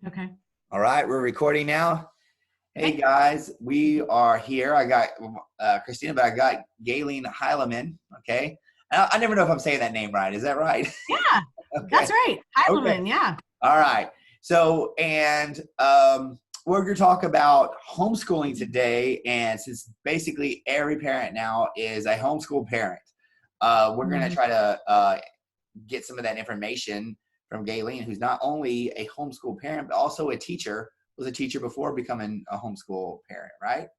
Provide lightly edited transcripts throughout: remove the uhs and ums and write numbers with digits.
Okay. All right, we're recording now. Hey Okay. guys, we are here. I got Cristina, but I got Gaylene Heileman. Okay, I never know if I'm saying that name right. Is that right? Yeah, Okay. that's right. Okay. Heileman, yeah. All right. So, we're going to talk about homeschooling today. And since basically every parent now is a homeschool parent, we're going to Mhm. try to get some of that information from Gaylene, who's not only a homeschool parent, but also a teacher, was a teacher before becoming a homeschool parent, right?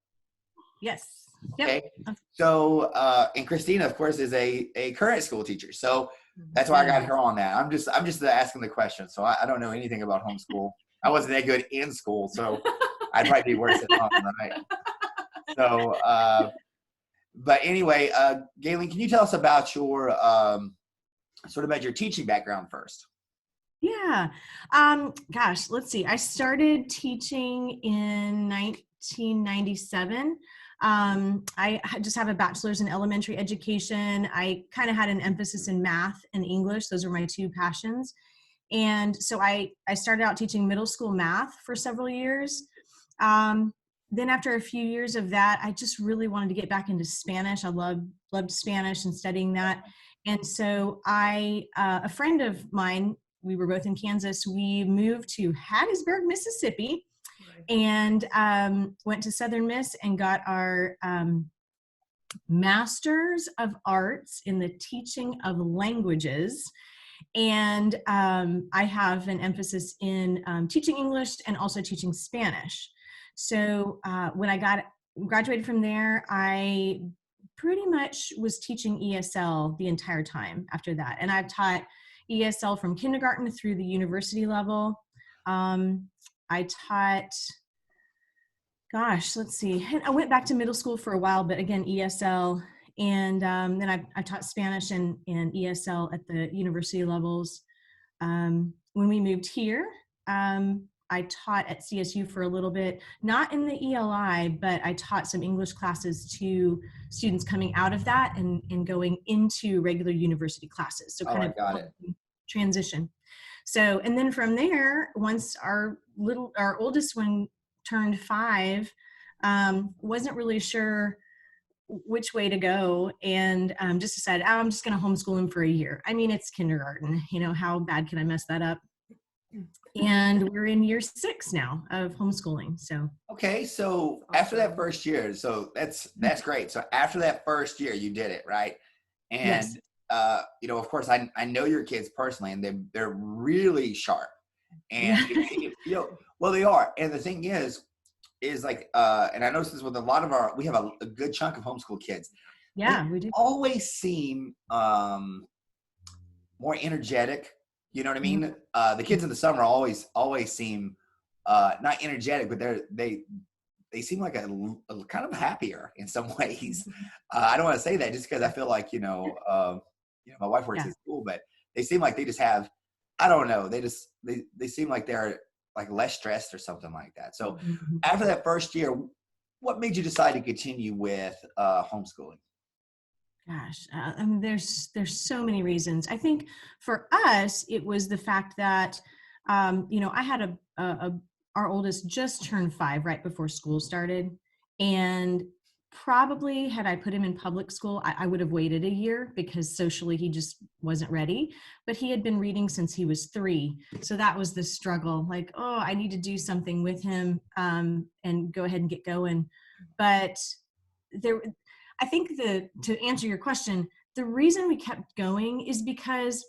Yes. Yep. Okay. So, and Cristina, of course, is a current school teacher. So that's why I got Yes. her on that. I'm just asking the question. So I don't know anything about homeschool. I wasn't that good in school, so I'd probably be worse at home, right? So, but anyway, Gaylene, can you tell us about your sort of about your teaching background first? Yeah. Gosh, let's see. I started teaching in 1997. Just have a bachelor's in elementary education. I kind of had an emphasis in math and English. Those are my two passions. And so I started out teaching middle school math for several years. Um, then after a few years of that, I just really wanted to get back into Spanish. I loved Spanish and studying that. And so a friend of mine, we were both in Kansas, we moved to Hattiesburg, Mississippi, and went to Southern Miss and got our Master's of Arts in the Teaching of Languages. And I have an emphasis in teaching English and also teaching Spanish. So when I graduated from there, I pretty much was teaching ESL the entire time after that. And I've taught ESL from kindergarten through the university level. I taught, gosh, let's see. I went back to middle school for a while, but again, ESL. And then I taught Spanish and ESL at the university levels. When we moved here, I taught at CSU for a little bit, not in the ELI, but I taught some English classes to students coming out of that and going into regular university classes. So kind I of got it. transition. So, and then from there, once our oldest one turned 5, wasn't really sure which way to go, and just decided, I'm just going to homeschool him for a year. I mean, it's kindergarten, how bad can I mess that up? And we're in year 6 now of homeschooling. So Okay, so after that first year, so that's great. So after that first year, you did it, right? yes. And of course, I know your kids personally, and they're really sharp. And well, they are. And the thing is like, and I noticed this with a lot of we have a good chunk of homeschool kids. They Yeah, we do. always seem more energetic. You know what I Mhm. mean? The kids in the summer always seem not energetic, but they seem like a kind of happier in some ways. I don't want to say that just because I feel like my wife works Yeah. at school, but they seem like they just have, I don't know, they seem like they're like less stressed or something like that. So Mhm. after that first year, what made you decide to continue with homeschooling? Gosh, I mean, there's so many reasons. I think for us, it was the fact that, I had our oldest just turned 5 right before school started, and probably had I put him in public school, I would have waited a year because socially he just wasn't ready. But he had been reading since he was 3, so that was the struggle. Like, oh, I need to do something with him and go ahead and get going. But there I think to answer your question, the reason we kept going is because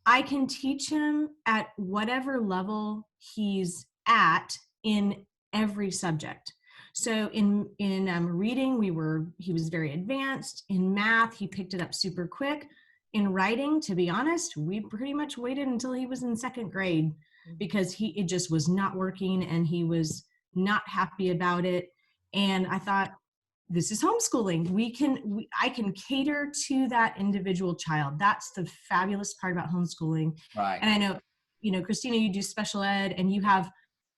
I can teach him at whatever level he's at in every subject. So in reading, he was very advanced. In math, he picked it up super quick. In writing, to be honest, we pretty much waited until he was in 2nd grade because it just was not working and he was not happy about it. And I thought, this is homeschooling. I can cater to that individual child. That's the fabulous part about homeschooling. Right. And I know, Cristina, you do special ed and you have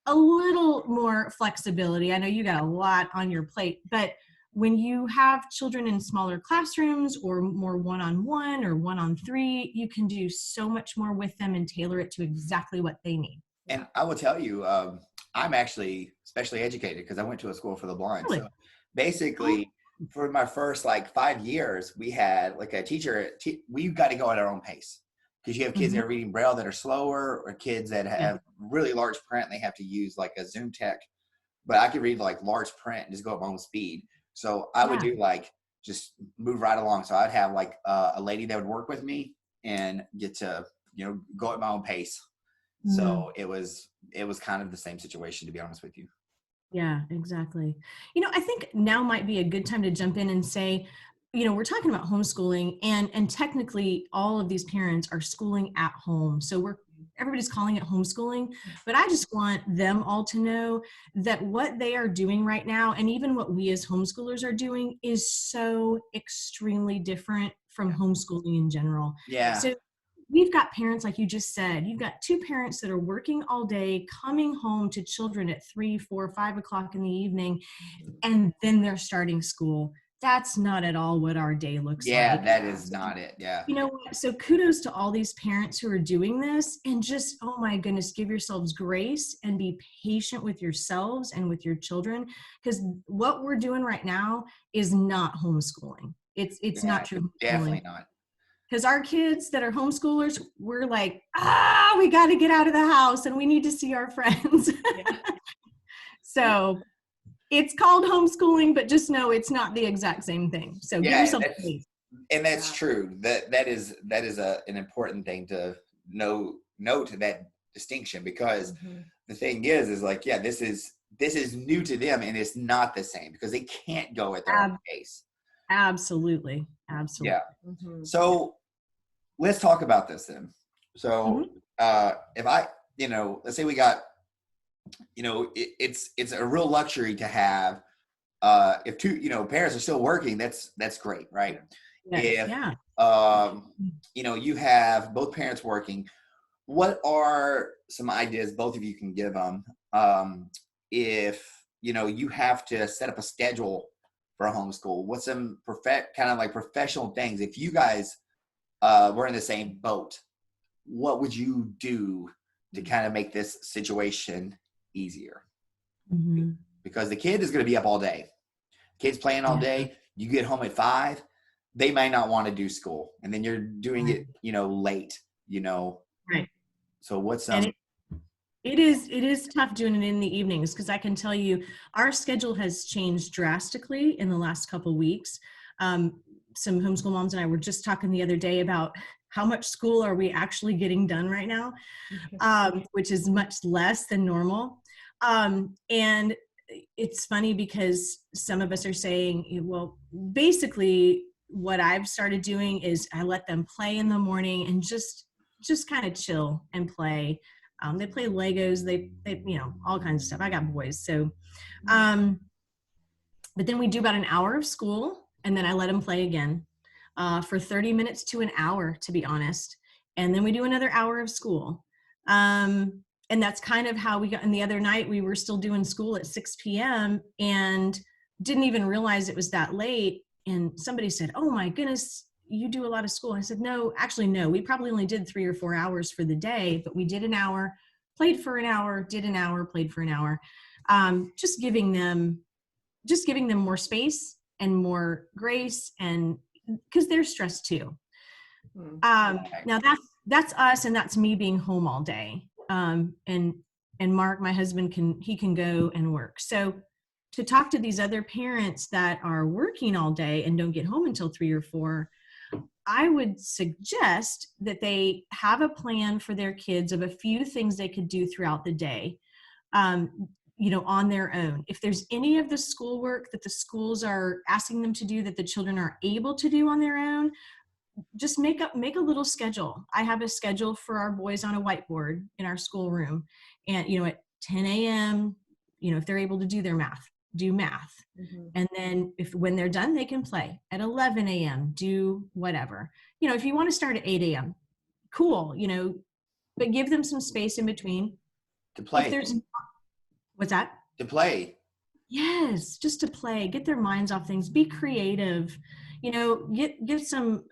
a little more flexibility. I know you got a lot on your plate, but when you have children in smaller classrooms or more one-on-one or 1-on-3, you can do so much more with them and tailor it to exactly what they need. And I will tell you, I'm actually specially educated because I went to a school for the blind. Really? So basically, for my first like 5 years, we had like a teacher. We got to go at our own pace because you have kids that are reading Braille that are slower, or kids that have really large print and they have to use like a Zoom tech. But I could read like large print and just go at my own speed. So I would do like just move right along. So I'd have like a lady that would work with me and get to, go at my own pace. So it was kind of the same situation, to be honest with you. Yeah, exactly. I think now might be a good time to jump in and say, we're talking about homeschooling, and technically all of these parents are schooling at home. So everybody's calling it homeschooling, but I just want them all to know that what they are doing right now, and even what we as homeschoolers are doing, is so extremely different from homeschooling in general. Yeah. So we've got parents, like you just said, you've got two parents that are working all day, coming home to children at 3, 4, 5 o'clock in the evening, and then they're starting school. That's not at all what our day looks like. Yeah, that is not it. Yeah. You know what? So kudos to all these parents who are doing this, and just, oh my goodness, give yourselves grace and be patient with yourselves and with your children, because what we're doing right now is not homeschooling. It's not true homeschooling. Definitely not. Because our kids that are homeschoolers, we're like, we got to get out of the house and we need to see our friends. So it's called homeschooling, but just know it's not the exact same thing. So give yourself a place. And that's true. That is an important thing to note that distinction, because the thing is like, this is new to them, and it's not the same because they can't go at their own pace. Absolutely. Yeah. So let's talk about this then. So if I, let's say we got, it's a real luxury to have, if two, parents are still working, that's great, right? If, you have both parents working, what are some ideas both of you can give them, if, you have to set up a schedule for a homeschool? What's some kind of like professional things? If you guys were in the same boat, what would you do to kind of make this situation easier? Because the kid is going to be up all day. Kid's playing all day. You get home at 5, they might not want to do school, and then you're doing it, late. Right. So what's some? It is tough doing it in the evenings, because I can tell you our schedule has changed drastically in the last couple of weeks. Some homeschool moms and I were just talking the other day about how much school are we actually getting done right now, which is much less than normal. And it's funny because some of us are saying, well, basically what I've started doing is I let them play in the morning and just kind of chill and play. They play Legos, they all kinds of stuff. I got boys. So, but then we do about an hour of school, and then I let them play again for 30 minutes to an hour, to be honest. And then we do another hour of school. And that's kind of how we got. And the other night we were still doing school at 6 p.m. and didn't even realize it was that late. And somebody said, "Oh my goodness, you do a lot of school." I said, no, we probably only did 3 or 4 hours for the day, but we did an hour, played for an hour, did an hour, played for an hour. Just giving them more space and more grace, and because they're stressed too. Now that's us, and that's me being home all day. And Mark, my husband, can go and work. So to talk to these other parents that are working all day and don't get home until 3 or 4, I would suggest that they have a plan for their kids of a few things they could do throughout the day, on their own. If there's any of the schoolwork that the schools are asking them to do that the children are able to do on their own, just make a little schedule. I have a schedule for our boys on a whiteboard in our schoolroom, and at 10 a.m., if they're able to do their math, do math. And then when they're done, they can play at 11 a.m., do whatever. If you want to start at 8 a.m., cool, but give them some space in between. To play. What's that? To play. Yes, just to play, get their minds off things, be creative, get some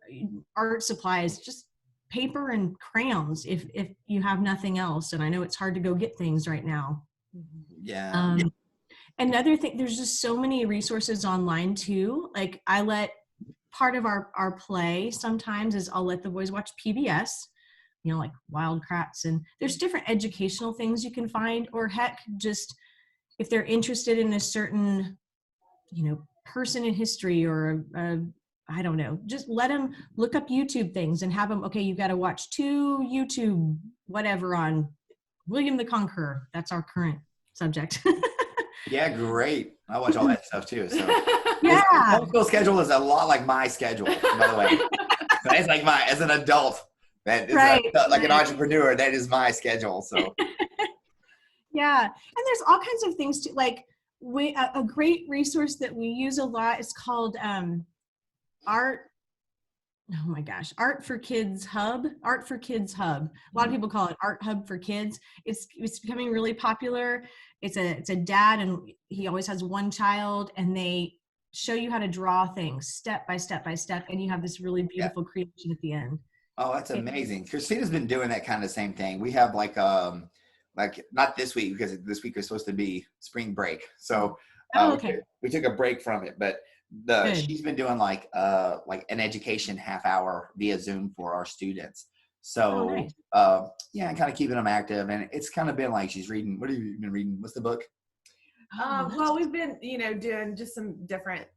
art supplies, just paper and crayons if you have nothing else. And I know it's hard to go get things right now. Yeah. Another thing, there's just so many resources online too. Like I let part of our play sometimes is I'll let the boys watch PBS, you know, like Wild Kratts, and there's different educational things you can find, or heck, just if they're interested in a certain, you know, person in history or I don't know, just let them look up YouTube things and have them, okay, you got to watch 2 YouTube whatever on William the Conqueror. That's our current subject. Yeah, great. I watch all that stuff too. So Yeah. homeschool schedule is a lot like my schedule, by the way. It's like as an adult, that is like an entrepreneur, that is my schedule. So yeah. And there's all kinds of things to like a great resource that we use a lot is called Art for Kids Hub. A lot of people call it Art Hub for Kids. It's becoming really popular. It's a dad, and he always has one child, and they show you how to draw things step by step by step, and you have this really beautiful creation at the end. Oh, that's amazing. Christina's been doing that kind of same thing. We have like not this week, because this week is supposed to be spring break. So we took a break from it, but she's been doing like an education half hour via Zoom for our students. So yeah, kind of keeping them active, and it's kind of been like she's reading. What have you been reading? What's the book? Well, we've been, doing just some different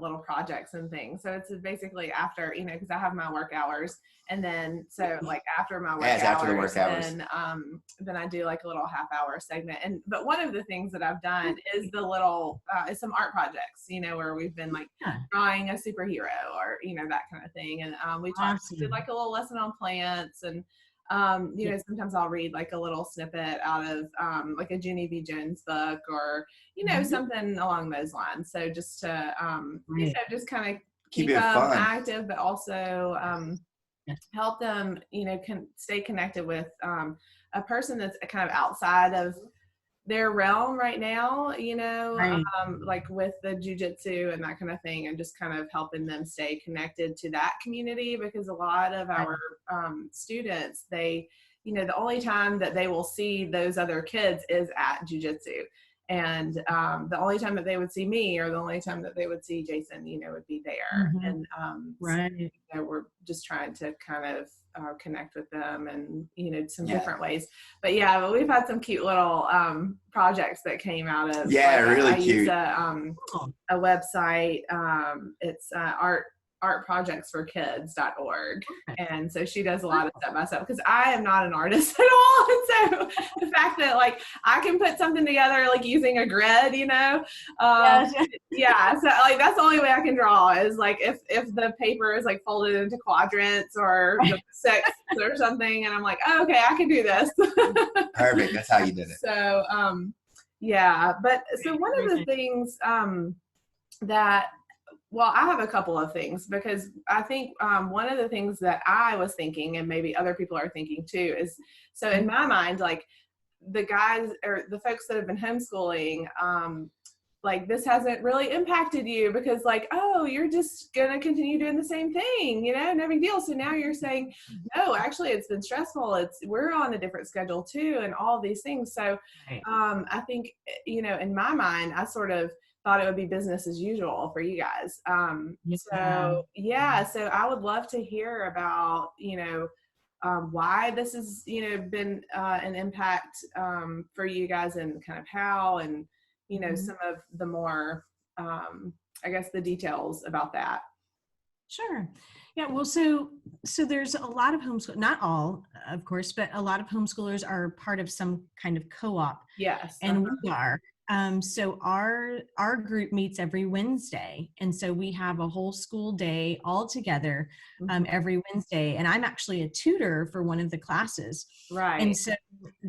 little projects and things. So it's basically after, because I have my work hours, and then like after my work hours, then I do like a little half hour segment. But one of the things that I've done is the little is some art projects, where we've been like drawing a superhero or that kind of thing, and we did like a little lesson on plants, and sometimes I'll read like a little snippet out of like a Junie B. Jones book, or something along those lines. So just to just kind of keep them active, but also help them can stay connected with a person that's kind of outside of their realm right now, like with the JiuJitsu and that kind of thing, and just kind of helping them stay connected to that community, because a lot of our students, they, the only time that they will see those other kids is at JiuJitsu. And the only time that they would see me, or the only time that they would see Jason, would be there. And so, we're just trying to kind of connect with them, and some different ways. But but we've had some cute little projects that came out of really cute. Use a website. It's artprojectsforkids.org, and so she does a lot of step by step, because I am not an artist at all, and so the fact that like I can put something together like using a grid, so like that's the only way I can draw, is like if the paper is like folded into quadrants or six or something, and I'm like, oh, okay, I can do this. Perfect. That's how you did it. So but so one of the things that, well, I have a couple of things, because I think one of the things that I was thinking, and maybe other people are thinking too, is, so in my mind, like the guys or the folks that have been homeschooling, like this hasn't really impacted you, because like, oh, you're just going to continue doing the same thing, no big deal. So now you're saying, no, actually it's been stressful. We're on a different schedule too, and all these things. So I think, in my mind, I sort of thought it would be business as usual for you guys. So I would love to hear about, why this has, been an impact for you guys, and kind of how, and, some of the more, I guess, the details about that. Sure. Yeah. Well, so there's a lot of homeschool, not all, of course, but a lot of homeschoolers are part of some kind of co-op. Yes. And we are. So our group meets every Wednesday, and so we have a whole school day all together every Wednesday. And I'm actually a tutor for one of the classes, right? And so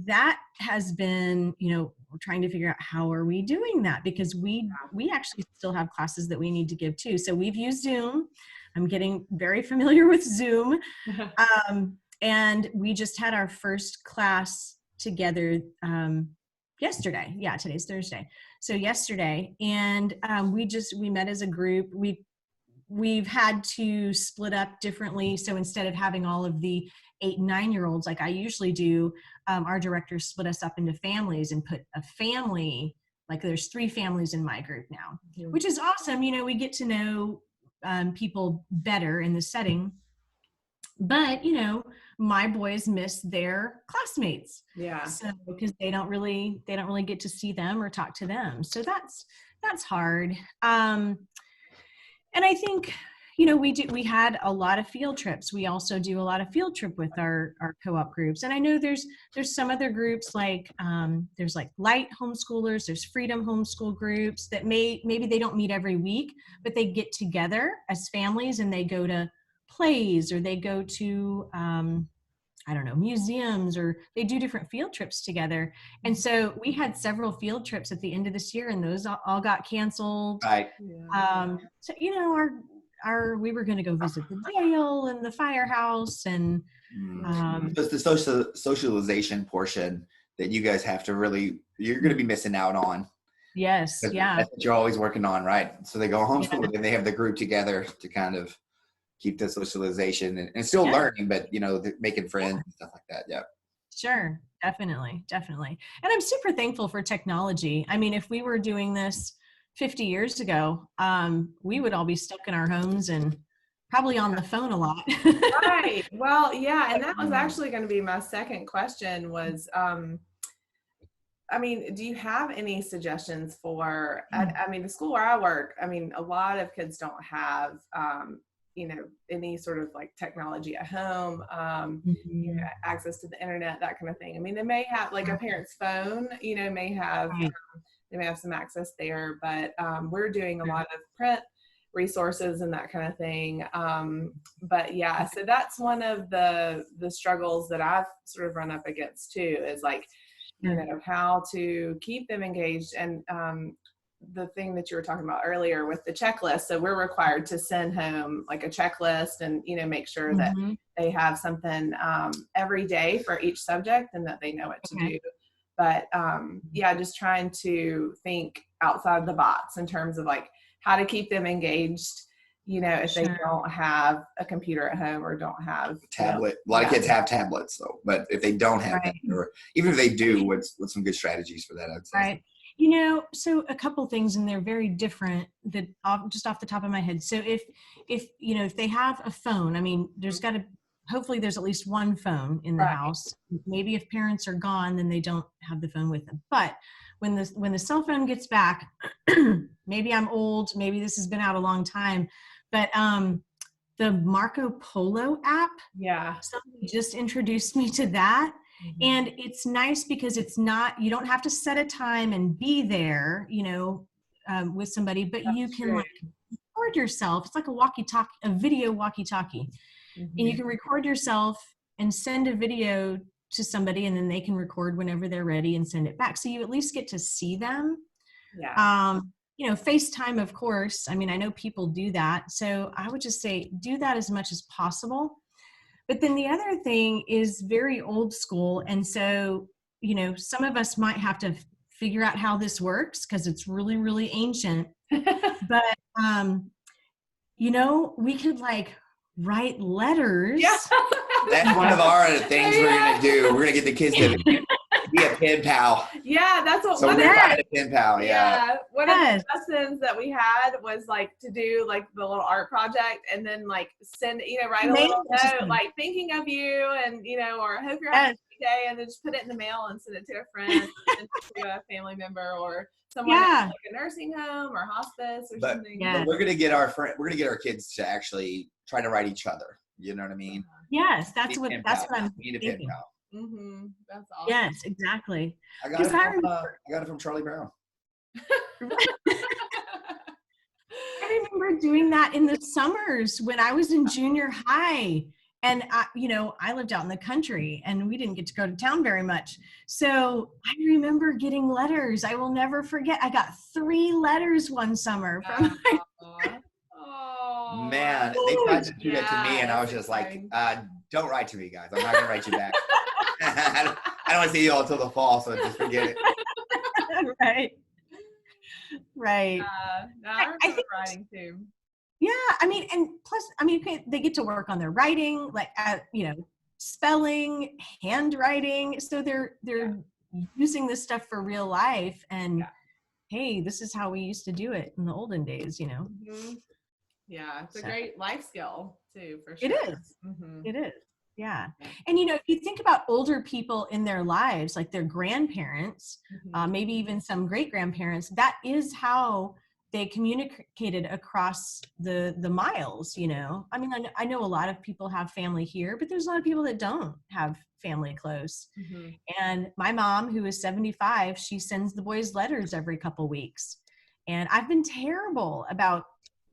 that has been, we're trying to figure out how are we doing that, because we actually still have classes that we need to give too. So we've used Zoom. I'm getting very familiar with Zoom, and we just had our first class together yesterday. Yeah, today's Thursday. So yesterday, and we met as a group. We've had to split up differently. So instead of having all of the 8 and 9-year-olds, like I usually do, our directors split us up into families and put a family, like there's 3 families in my group now, which is awesome. You know, we get to know people better in the setting. But, you know, my boys miss their classmates. Yeah. So because they don't really get to see them or talk to them. So that's hard. And I think, you know, we had a lot of field trips. We also do a lot of field trip with our co-op groups. And I know there's some other groups like there's like light homeschoolers, there's freedom homeschool groups that maybe they don't meet every week, but they get together as families and they go to plays or they go to I don't know, museums, or they do different field trips together. And so we had several field trips at the end of this year and those all got canceled. Right. So, you know, we were going to go visit the jail and the firehouse and so it's the socialization portion that you guys have to you're going to be missing out on. Yes. Yeah. That's what you're always working on, right? So they go homeschool and they have the group together to kind of keep the socialization and still learning, but you know, making friends and stuff like that. Yeah. Sure. Definitely. And I'm super thankful for technology. I mean, if we were doing this 50 years ago, we would all be stuck in our homes and probably on the phone a lot. Right. Well, yeah. And that was actually going to be my second question was, I mean, do you have any suggestions for, I mean, the school where I work, I mean, a lot of kids don't have, you know, any sort of like technology at home, you know, access to the internet, that kind of thing. I mean, they may have like a parent's phone, you know, may have, they may have some access there, but we're doing a lot of print resources and that kind of thing. But yeah, so that's one of the struggles that I've sort of run up against too, is like, you know, how to keep them engaged. And the thing that you were talking about earlier with the checklist. So we're required to send home like a checklist and, you know, make sure that they have something every day for each subject and that they know what to do. But yeah, just trying to think outside the box in terms of like how to keep them engaged, you know, if they don't have a computer at home or don't have tablet. A lot of kids have tablets though, but if they don't have that, or even if they do, what's some good strategies for that? I'd say. Right. You know, so a couple things, and they're very different that just off the top of my head. So if you know, if they have a phone, I mean, hopefully there's at least one phone in the house. Maybe if parents are gone, then they don't have the phone with them. But when the cell phone gets back, maybe I'm old, maybe this has been out a long time, but the Marco Polo app, somebody just introduced me to that. And it's nice because you don't have to set a time and be there, you know, with somebody, but you can like record yourself. It's like a video walkie-talkie. And you can record yourself and send a video to somebody, and then they can record whenever they're ready and send it back. So you at least get to see them. You know, FaceTime, of course. I mean, I know people do that. So I would just say do that as much as possible. But then the other thing is very old school. And so, you know, some of us might have to figure out how this works because it's really, really ancient. But, you know, we could like write letters. That's one of our things we're going to do. We're going to get the kids to be a pen pal. Yeah, that's what. So we're going to find a pen pal. Yeah. One of the lessons that we had was like to do like the little art project and then like send, you know, write a little note like thinking of you and, you know, or I hope you're having a good day, and then just put it in the mail and send it to a friend, send it to a family member or someone at like a nursing home or hospice or something. But we're going to get our kids to actually try to write each other. You know what I mean? Yes, that's what I'm need a pen pal. That's awesome. Yes, exactly. I got it from Charlie Brown. I remember doing that in the summers when I was in junior high, and I lived out in the country and we didn't get to go to town very much. So I remember getting letters. I will never forget. I got 3 letters one summer from man, they tried to do that to me, and I was just like, don't write to me, guys. I'm not going to write you back. I don't want to see you all until the fall, so just forget it. Right. No, I remember writing too. Yeah, I mean, and plus, I mean, they get to work on their writing, like, you know, spelling, handwriting. So they're using this stuff for real life. And hey, this is how we used to do it in the olden days, Mm-hmm. Yeah, it's a great life skill too, for sure. It is. Mm-hmm. It is. Yeah. And, if you think about older people in their lives, like their grandparents, maybe even some great grandparents, that is how they communicated across the miles, I mean, I know a lot of people have family here, but there's a lot of people that don't have family close. Mm-hmm. And my mom, who is 75, she sends the boys letters every couple weeks. And I've been terrible about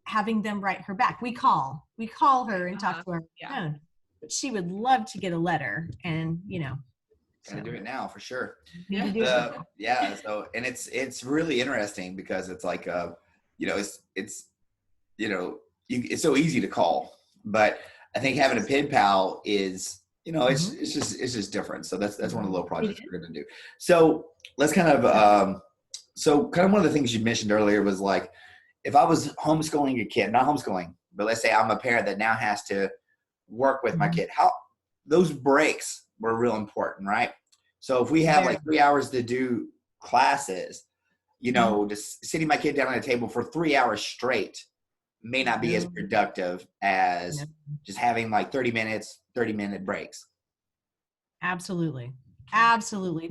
having them write her back. We call her and talk to her on the phone. But she would love to get a letter, and Gonna do it now for sure. Yeah. So, and it's really interesting because it's like it's so easy to call, but I think having a Penpal is it's just different. So that's one of the little projects we're gonna do. So let's kind of one of the things you mentioned earlier was like, if I was homeschooling a kid, not homeschooling, but let's say I'm a parent that now has to work with my kid, how those breaks were real important, right? So if we have like 3 hours to do classes, just sitting my kid down on a table for 3 hours straight may not be as productive as just having like 30-minute breaks. Absolutely.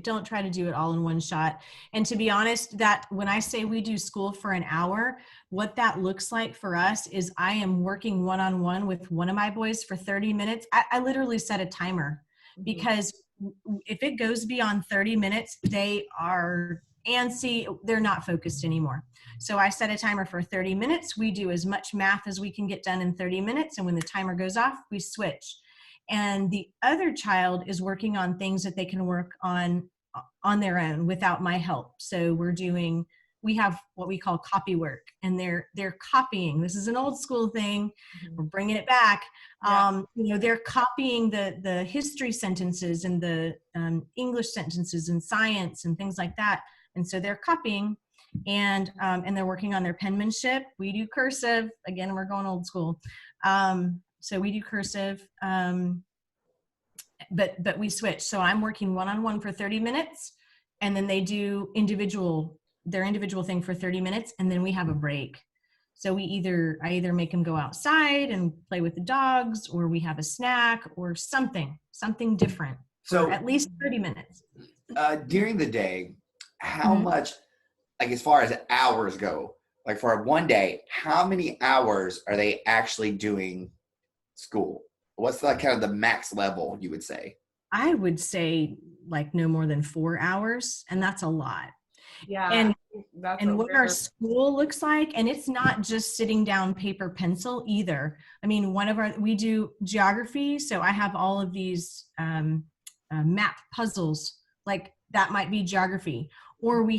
Don't try to do it all in one shot. And to be honest, that when I say we do school for an hour, what that looks like for us is I am working one-on-one with one of my boys for 30 minutes. I literally set a timer, because if it goes beyond 30 minutes, they are antsy. They're not focused anymore. So I set a timer for 30 minutes. We do as much math as we can get done in 30 minutes. And when the timer goes off, we switch. And the other child is working on things that they can work on their own without my help. So we have what we call copy work, and they're copying. This is an old school thing. We're bringing it back. They're copying the history sentences and the English sentences and science and things like that. And so they're copying, and they're working on their penmanship. We do cursive. Again, we're going old school. So we do cursive, but we switch. So I'm working one-on-one for 30 minutes, and then they do their individual thing for 30 minutes, and then we have a break. So I either make them go outside and play with the dogs, or we have a snack or something different. So at least 30 minutes. During the day, how much, like as far as hours go, like for one day, how many hours are they actually doing school? What's like kind of the max level you would say? I would say like no more than 4 hours, and that's a lot. Yeah. And what our school looks like, and it's not just sitting down paper pencil either. I mean, we do geography, so I have all of these map puzzles, like that might be geography. Or I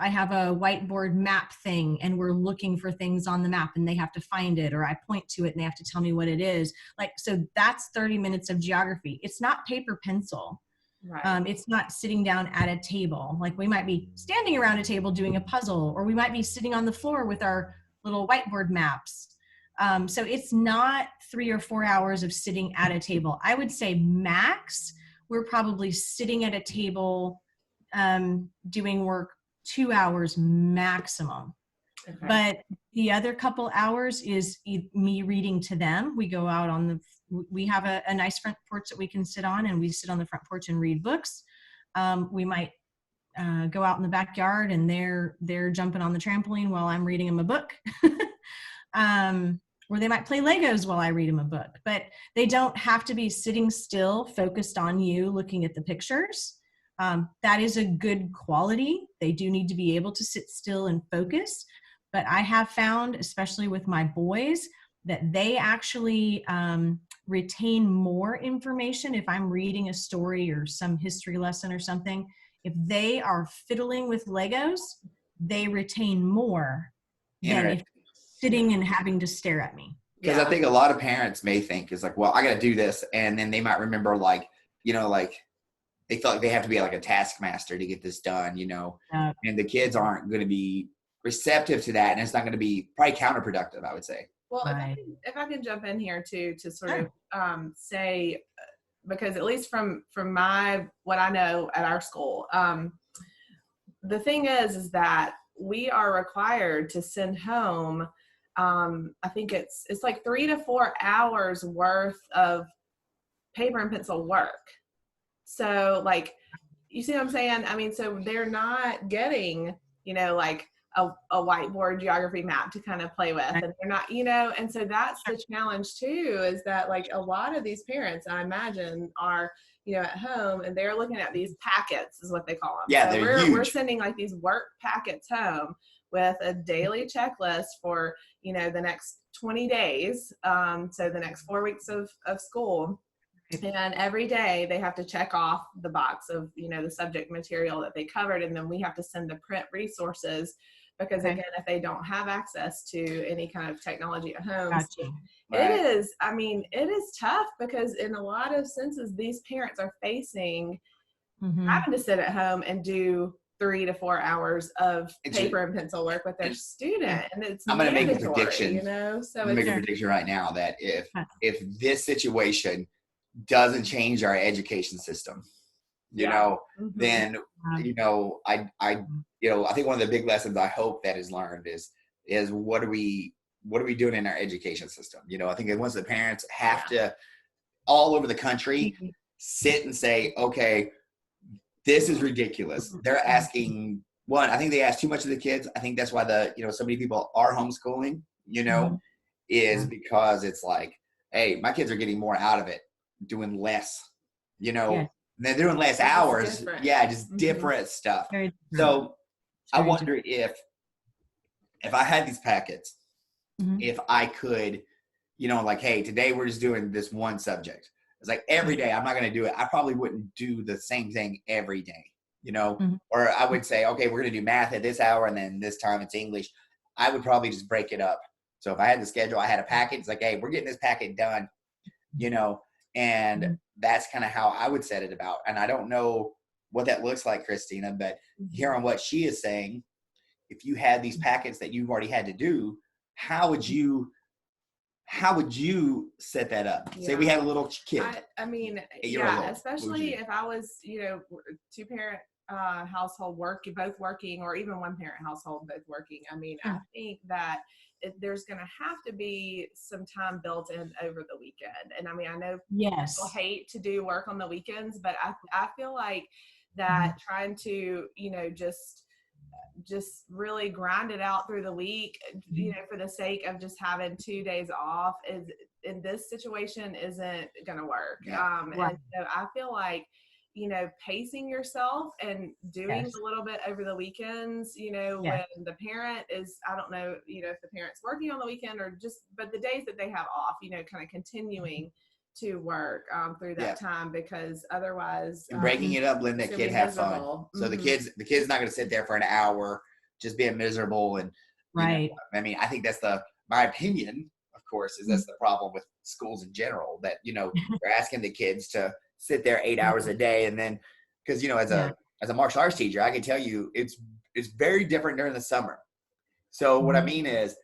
have a whiteboard map thing, and we're looking for things on the map, and they have to find it, or I point to it and they have to tell me what it is. Like, so that's 30 minutes of geography. It's not paper pencil. Right. It's not sitting down at a table. Like, we might be standing around a table doing a puzzle, or we might be sitting on the floor with our little whiteboard maps. So it's not 3 or 4 hours of sitting at a table. I would say max, we're probably sitting at a table doing work 2 hours maximum. Okay. But the other couple hours is me reading to them. We go out we have a nice front porch that we can sit on, and we sit on the front porch and read books. We might go out in the backyard, and they're jumping on the trampoline while I'm reading them a book. Or they might play Legos while I read them a book. But they don't have to be sitting still, focused on you, looking at the pictures. That is a good quality. They do need to be able to sit still and focus. But I have found, especially with my boys, that they actually retain more information if I'm reading a story or some history lesson or something. If they are fiddling with Legos, they retain more than if sitting and having to stare at me. Because I think a lot of parents may think is like, well, I got to do this. And then they might remember they feel like they have to be like a taskmaster to get this done, and the kids aren't going to be receptive to that. And it's not going to be probably counterproductive, I would say. Well, right. if I can jump in here too, to sort of say, because at least from what I know at our school, the thing is that we are required to send home, I think it's like 3 to 4 hours worth of paper and pencil work. So like, you see what I'm saying? I mean, so they're not getting, like a whiteboard geography map to kind of play with, and they're not, and so that's the challenge too, is that like a lot of these parents, I imagine, are, at home, and they're looking at these packets is what they call them. Yeah, so they're huge. We're sending like these work packets home with a daily checklist for, the next 20 days. So the next 4 weeks of school. And every day they have to check off the box of, the subject material that they covered. And then we have to send the print resources because, again, if they don't have access to any kind of technology at home, Gotcha. it is tough because in a lot of senses, these parents are facing having to sit at home and do 3 to 4 hours of paper and pencil work with their student. And it's I'm going to make a prediction. So I'm going to make a prediction right now that if this situation doesn't change our education system, then, I think one of the big lessons I hope that is learned is what are we doing in our education system? I think that once the parents have to all over the country sit and say, okay, this is ridiculous. They're asking I think they ask too much of the kids. I think that's why so many people are homeschooling, is because it's like, hey, my kids are getting more out of it, doing less, and they're doing less hours. Just different stuff. So I wonder if I had these packets, if I could, like, hey, today we're just doing this one subject. It's like every day I'm not going to do it. I probably wouldn't do the same thing every day, or I would say, okay, we're going to do math at this hour and then this time it's English. I would probably just break it up. So if I had the schedule, I had a packet. It's like, hey, we're getting this packet done, and that's kind of how I would set it about. And I don't know what that looks like, Cristina, but hearing what she is saying, if you had these packets that you've already had to do, how would you set that up? Say we had a little kid. I mean, especially if I was, 2-parent household both working, or even 1-parent household, both working. I mean, I think that there's going to have to be some time built in over the weekend. And I mean, I know people hate to do work on the weekends, but I feel like that trying to, just really grind it out through the week, for the sake of just having 2 days off is in this situation isn't going to work. And so I feel like, pacing yourself and doing a little bit over the weekends, when the parent is, I don't know, if the parent's working on the weekend or but the days that they have off, kind of continuing to work through that time, because otherwise breaking it up, letting that kid have fun. So the kid's not going to sit there for an hour just being miserable. And I mean, I think that's my opinion, of course, is that's the problem with schools in general, that they're asking the kids to sit there 8 hours a day. And then because as a martial arts teacher, I can tell you it's very different during the summer. So what I mean is,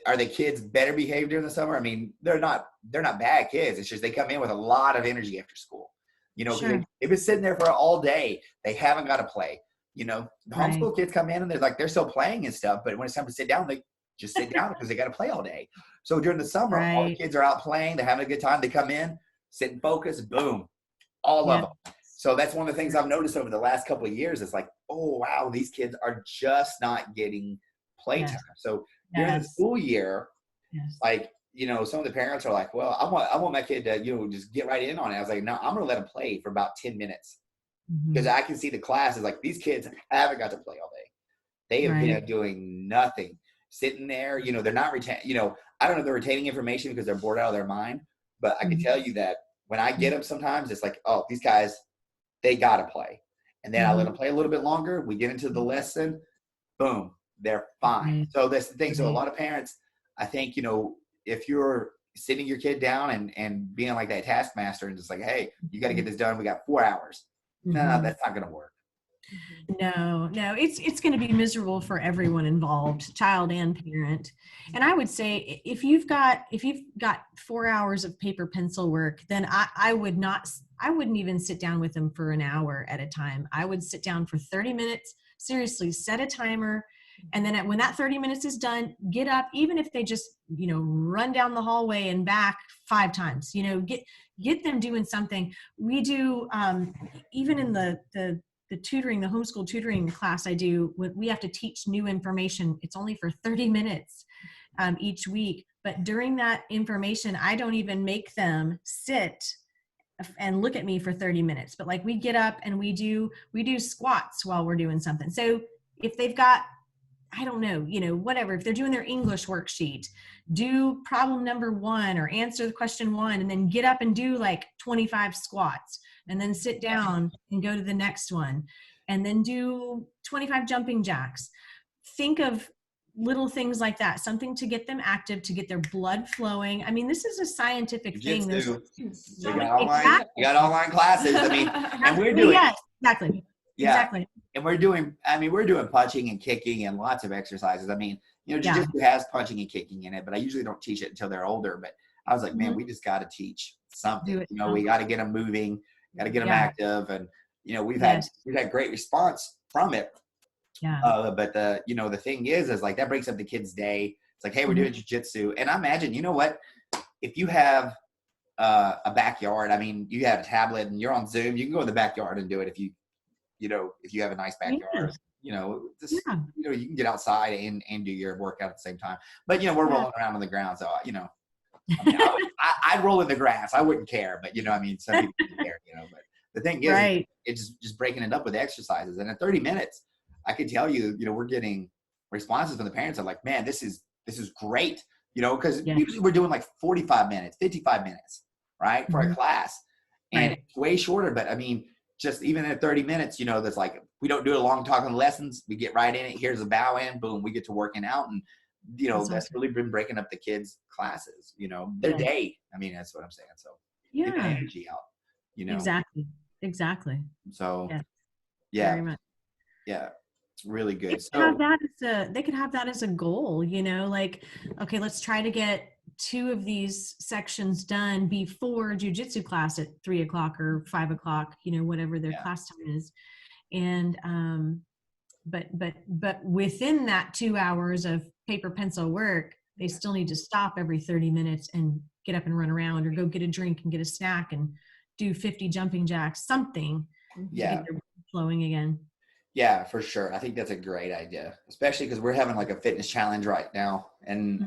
are the kids better behaved during the summer? I mean, they're not bad kids. It's just they come in with a lot of energy after school. They've been sitting there for all day. They haven't got to play. The homeschool kids come in and they're still playing and stuff. But when it's time to sit down, they just sit down because they got to play all day. So during the summer, all the kids are out playing. They're having a good time. They come in, sit and focus, boom, all of them. So that's one of the things I've noticed over the last couple of years. It's like, oh, wow, these kids are just not getting playtime. So during the school year, like, some of the parents are like, well, I want my kid to, just get right in on it. I was like, no, I'm going to let them play for about 10 minutes because I can see the class is like, these kids haven't got to play all day. They have been doing nothing, sitting there, they're not retaining, I don't know if they're retaining information because they're bored out of their mind, but I can tell you that when I get them sometimes, it's like, oh, these guys, they got to play. And then I let them play a little bit longer. We get into the lesson, boom, they're fine. So that's the thing. So a lot of parents, I think, if you're sitting your kid down and being like that taskmaster and just like, hey, you got to get this done. We got 4 hours. No, that's not going to work. No, it's going to be miserable for everyone involved, child and parent. And I would say if you've got 4 hours of paper pencil work, then I would not I wouldn't even sit down with them for an hour at a time. I would sit down for 30 minutes, seriously, set a timer. And then when that 30 minutes is done, get up, even if they just, run down the hallway and back 5 times, get them doing something. We do, even in the tutoring, the homeschool tutoring class I do, we have to teach new information. It's only for 30 minutes each week. But during that information, I don't even make them sit and look at me for 30 minutes. But like we get up and we do squats while we're doing something. So if they've got, I don't know, whatever, if they're doing their English worksheet, do problem number 1 or answer the question 1, and then get up and do like 25 squats, and then sit down and go to the next one, and then do 25 jumping jacks. Think of little things like that, something to get them active, to get their blood flowing. I mean, this is a scientific thing. You got online classes. I mean, and we're doing exactly. Yeah. Exactly. And we're doing punching and kicking and lots of exercises. I mean, jiu-jitsu has punching and kicking in it, but I usually don't teach it until they're older. But I was like, man, we just got to teach something. We got to get them moving, got to get them active. And, we've had great response from it. Yeah. But the thing is like that breaks up the kid's day. It's like, hey, we're doing jiu-jitsu. And I imagine, if you have a backyard, I mean, you have a tablet and you're on Zoom, you can go in the backyard and do it if you have a nice backyard. You can get outside and do your workout at the same time. But we're rolling around on the ground, so I mean, I'd roll in the grass. I wouldn't care, but some people don't care. But the thing is, it's just breaking it up with exercises. And in 30 minutes, I can tell you, we're getting responses from the parents that are like, man, this is great. Because usually we're doing like 45 minutes, 55 minutes, right, for a class, and it's way shorter. But I mean, just even at 30 minutes, there's like, we don't do a long talk on lessons. We get right in it. Here's a bow in, boom, we get to working out. And, that's really been breaking up the kids' classes, their day. I mean, that's what I'm saying. So get the energy out, Exactly. So, very much. Yeah. Really good. They could have that as a goal, like, okay, let's try to get 2 of these sections done before jiu-jitsu class at 3:00 or 5:00, whatever their class time is. And, but within that 2 hours of paper pencil work, they still need to stop every 30 minutes and get up and run around, or go get a drink and get a snack and do 50 jumping jacks, something to get their blood flowing again. Yeah, for sure. I think that's a great idea, especially because we're having like a fitness challenge right now. And,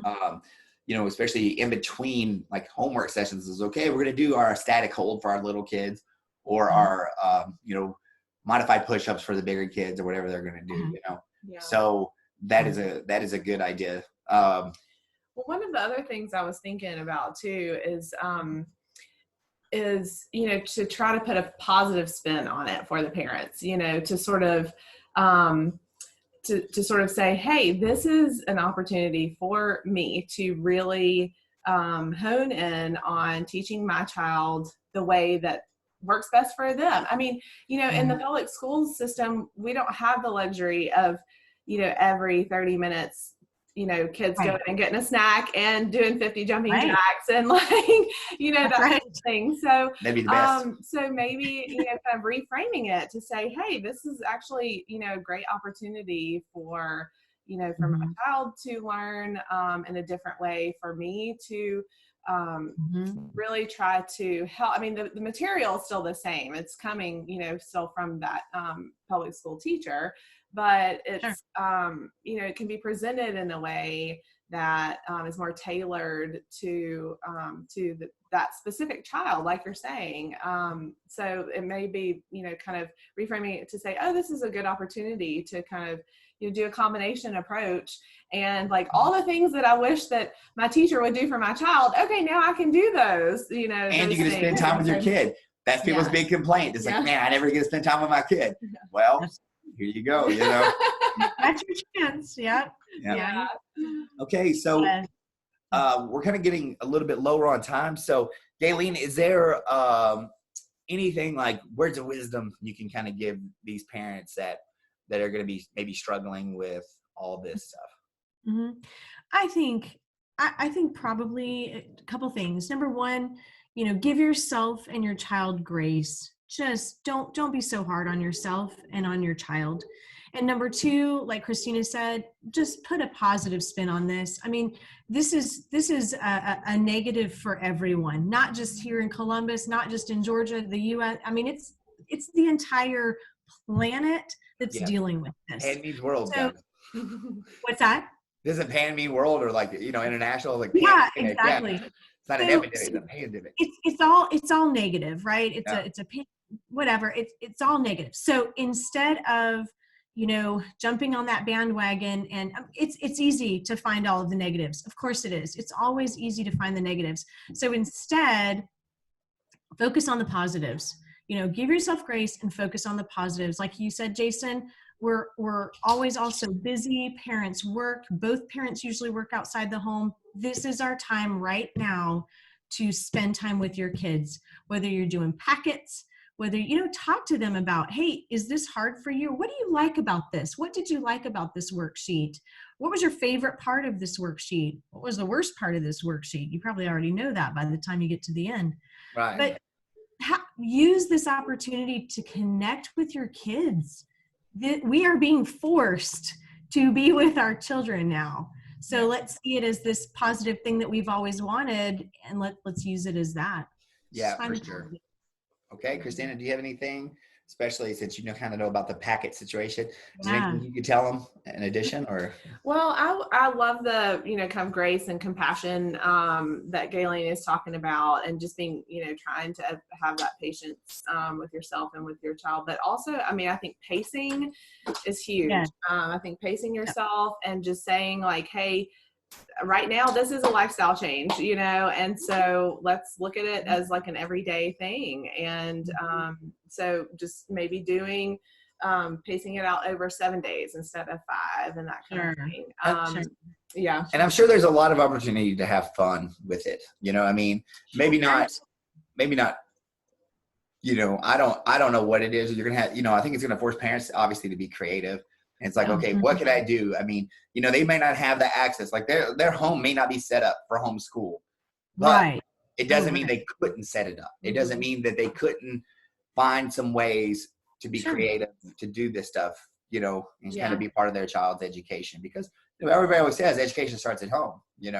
especially in between like homework sessions is okay. We're going to do our static hold for our little kids, or our, modified push-ups for the bigger kids, or whatever they're going to do, So that is a good idea. Well, one of the other things I was thinking about too is to try to put a positive spin on it for the parents, to sort of, to sort of say, hey, this is an opportunity for me to really hone in on teaching my child the way that works best for them. I mean, in the public school system, we don't have the luxury of, every 30 minutes, kids going and getting a snack and doing 50 jumping jacks and like, that kind of thing. So, that'd be the best. So maybe, kind of reframing it to say, hey, this is actually, a great opportunity for, for my child to learn in a different way, for me to really try to help. I mean, the material is still the same. It's coming, still from that public school teacher, but it's, it can be presented in a way that is more tailored to that specific child, like you're saying. So it may be, kind of reframing it to say, oh, this is a good opportunity to kind of, do a combination approach, and like all the things that I wish that my teacher would do for my child. Okay, now I can do those, and you get to spend time with your kid. That's people's big complaint. It's like, man, I never get to spend time with my kid. Well, here you go, That's your chance. Yeah. Okay, so we're kind of getting a little bit lower on time. So, Gaylene, is there anything like words of wisdom you can kind of give these parents that are going to be maybe struggling with all this stuff? I think probably a couple things. Number one, give yourself and your child grace. Just don't be so hard on yourself and on your child. And number two, like Cristina said, just put a positive spin on this. I mean, this is a negative for everyone, not just here in Columbus, not just in Georgia, the U.S. I mean, it's the entire planet that's dealing with this. Pan means world, So, guys. what's that? Doesn't pan mean world or like, international? Like, Yeah, pandemic. exactly. Yeah. It's not an epidemic, it's a pandemic. It's all negative, right? It's a whatever. It's all negative. So instead of jumping on that bandwagon, and it's easy to find all of the negatives. Of course it is. It's always easy to find the negatives. So instead, focus on the positives. Give yourself grace and focus on the positives. Like you said, Jason, we're always also busy. Parents work. Both parents usually work outside the home. This is our time right now to spend time with your kids, whether you're doing packets, whether, talk to them about, hey, is this hard for you? What do you like about this? What did you like about this worksheet? What was your favorite part of this worksheet? What was the worst part of this worksheet? You probably already know that by the time you get to the end. Right. But use this opportunity to connect with your kids. We are being forced to be with our children now. So let's see it as this positive thing that we've always wanted, and let's use it as that. Yeah, for sure. Okay, Cristina, do you have anything, especially since kind of know about the packet situation? Is there anything you could tell them in addition, or? Well, I love the kind of grace and compassion that Gaylene is talking about, and just being trying to have that patience with yourself and with your child. But also, I mean, I think pacing is huge. Yeah. I think pacing yourself and just saying like, hey, right now this is a lifestyle change, and so let's look at it as like an everyday thing. And so just maybe doing pacing it out over 7 days instead of 5, and that kind of thing. Yeah. And I'm sure there's a lot of opportunity to have fun with it. I mean, maybe not, I don't know what it is you're going to have, I think it's going to force parents obviously to be creative. And it's like, okay, what can I do? I mean, they may not have the access, like their home may not be set up for homeschool, but it doesn't mean they couldn't set it up. It doesn't mean that they couldn't find some ways to be creative, to do this stuff, and kind of be part of their child's education, because everybody always says education starts at home, which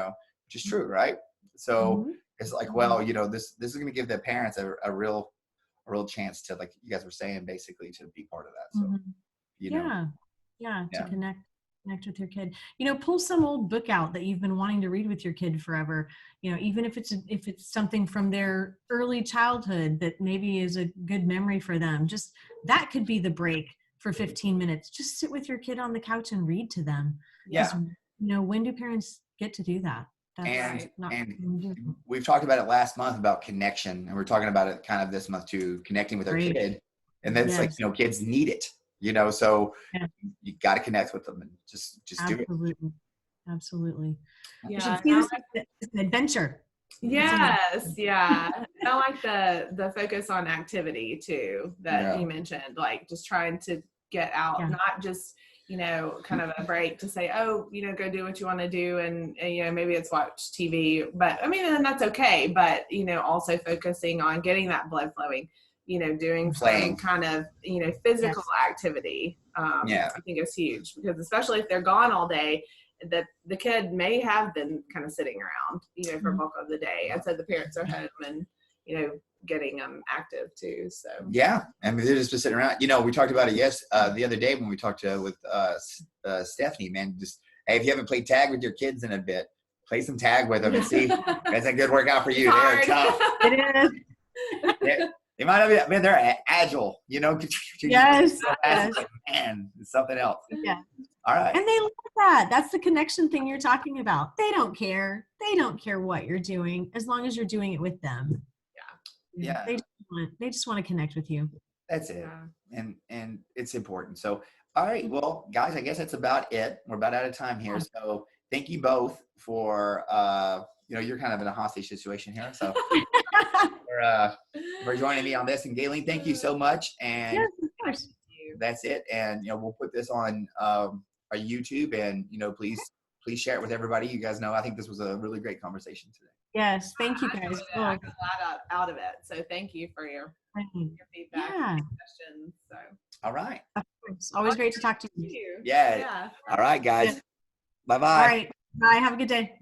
is true. Right. So it's like, well, this is going to give the parents a real chance to, like you guys were saying, basically to be part of that. So, to connect with your kid. Pull some old book out that you've been wanting to read with your kid forever. Even if it's something from their early childhood that maybe is a good memory for them. Just that could be the break for 15 minutes. Just sit with your kid on the couch and read to them. Yeah. When do parents get to do that? And we've talked about it last month about connection, and we're talking about it kind of this month too, connecting with our kid. And then it's like, kids need it. So you got to connect with them and just do it. Absolutely. Yeah. It's an adventure. Yes. Yeah. I like the focus on activity too, that you mentioned, like just trying to get out, not just, kind of a break to say, oh, go do what you want to do. And maybe it's watch TV, but I mean, and that's okay. But, also focusing on getting that blood flowing, doing some kind of, physical activity, I think is huge, because especially if they're gone all day, that the kid may have been kind of sitting around, for bulk of the day. And so the parents are home and, getting them active too. So, yeah. I mean, they're just sitting around, we talked about it the other day when we talked with Stephanie, man, just, hey, if you haven't played tag with your kids in a bit, play some tag with them and see. That's a good workout for you. They're tough. It is. They might have, they're agile, Yes. Like, man, it's something else. Yeah. All right. And they love that. That's the connection thing you're talking about. They don't care. They don't care what you're doing, as long as you're doing it with them. Yeah. They just want to connect with you. That's it. And it's important. So, all right. Well, guys, I guess that's about it. We're about out of time here. So thank you both for, you're kind of in a hostage situation here. So for joining me on this. And Gaylene, thank you so much. And yes, of course. That's it. And, we'll put this on our YouTube, and, please share it with everybody. You guys know, I think this was a really great conversation today. Yes. Thank you I guys. enjoyed it. I got a lot out of it. So thank you for your feedback Yeah. and questions. So All right. It's always great to talk to you. Yeah. All right, guys. Yeah. Bye-bye. All right. Bye. Have a good day.